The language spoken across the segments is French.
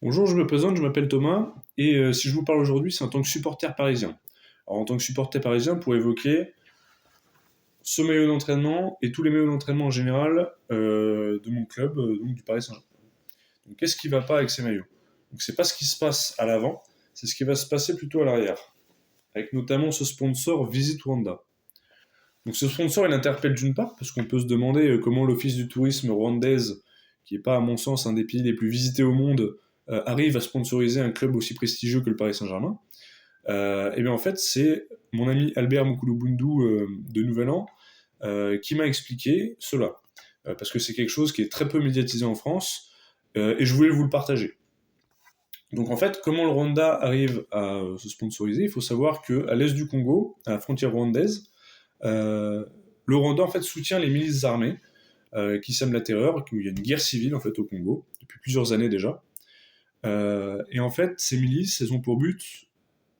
Bonjour, je me présente, je m'appelle Thomas, et si je vous parle aujourd'hui, c'est en tant que supporter parisien. Alors, en tant que supporter parisien, pour évoquer ce maillot d'entraînement et tous les maillots d'entraînement en général de mon club, donc du Paris Saint-Germain. Donc, qu'est-ce qui ne va pas avec ces maillots? Donc, c'est pas ce qui se passe à l'avant, c'est ce qui va se passer plutôt à l'arrière, avec notamment ce sponsor Visit Rwanda. Donc, ce sponsor, il interpelle d'une part, parce qu'on peut se demander comment l'Office du tourisme rwandaise, qui n'est pas, à mon sens, un des pays les plus visités au monde, arrive à sponsoriser un club aussi prestigieux que le Paris Saint-Germain. Et bien en fait, c'est mon ami Albert Moukoulou-Boundou de Nouvel An qui m'a expliqué cela. Parce que c'est quelque chose qui est très peu médiatisé en France et je voulais vous le partager. Donc en fait, comment le Rwanda arrive à se sponsoriser? Il faut savoir qu'à l'est du Congo, à la frontière rwandaise, euh, le Rwanda en fait soutient les milices armées qui sèment la terreur, où il y a une guerre civile en fait au Congo depuis plusieurs années déjà. Et en fait, ces milices, elles ont pour but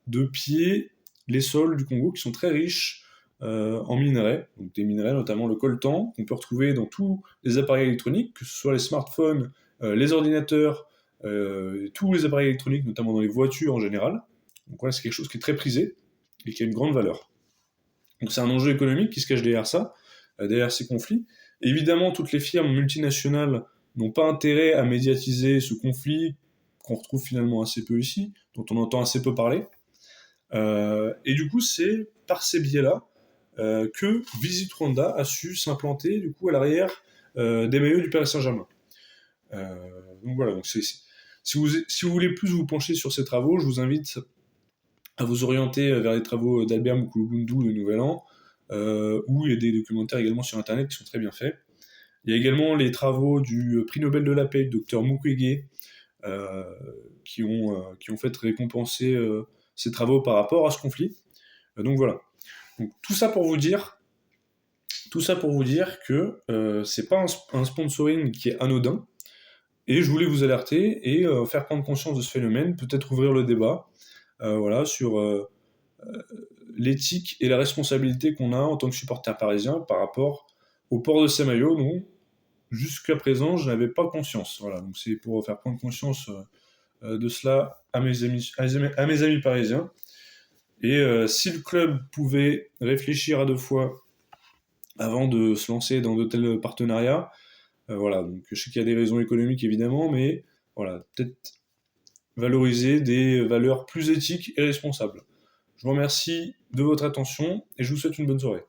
de piller les sols du Congo qui sont très riches en minerais, donc des minerais notamment le coltan qu'on peut retrouver dans tous les appareils électroniques, que ce soit les smartphones, les ordinateurs, tous les appareils électroniques, notamment dans les voitures en général. Donc voilà, c'est quelque chose qui est très prisé et qui a une grande valeur. Donc c'est un enjeu économique qui se cache derrière ça, derrière ces conflits. Et évidemment, toutes les firmes multinationales n'ont pas intérêt à médiatiser ce conflit qu'on retrouve finalement assez peu ici, dont on entend assez peu parler. Et du coup, c'est par ces biais-là que Visit Rwanda a su s'implanter du coup à l'arrière des maillots du Paris Saint-Germain. Donc voilà, donc si vous voulez plus vous pencher sur ces travaux, je vous invite à vous orienter vers les travaux d'Albert Moukoulou-Boundou de Nouvel An, où il y a des documentaires également sur Internet qui sont très bien faits. Il y a également les travaux du prix Nobel de la paix, Dr Mukwege, euh, qui ont fait récompenser ces travaux par rapport à ce conflit. Donc voilà. Donc, tout ça pour vous dire que c'est pas un sponsoring qui est anodin. Et je voulais vous alerter et faire prendre conscience de ce phénomène, peut-être ouvrir le débat, voilà, sur l'éthique et la responsabilité qu'on a en tant que supporter parisien par rapport au port de ces maillots dont jusqu'à présent je n'avais pas conscience. Voilà, donc c'est pour faire prendre conscience de cela à mes amis parisiens. Et si le club pouvait réfléchir à deux fois avant de se lancer dans de tels partenariats, voilà, donc je sais qu'il y a des raisons économiques évidemment, mais voilà, peut-être valoriser des valeurs plus éthiques et responsables. Je vous remercie de votre attention et je vous souhaite une bonne soirée.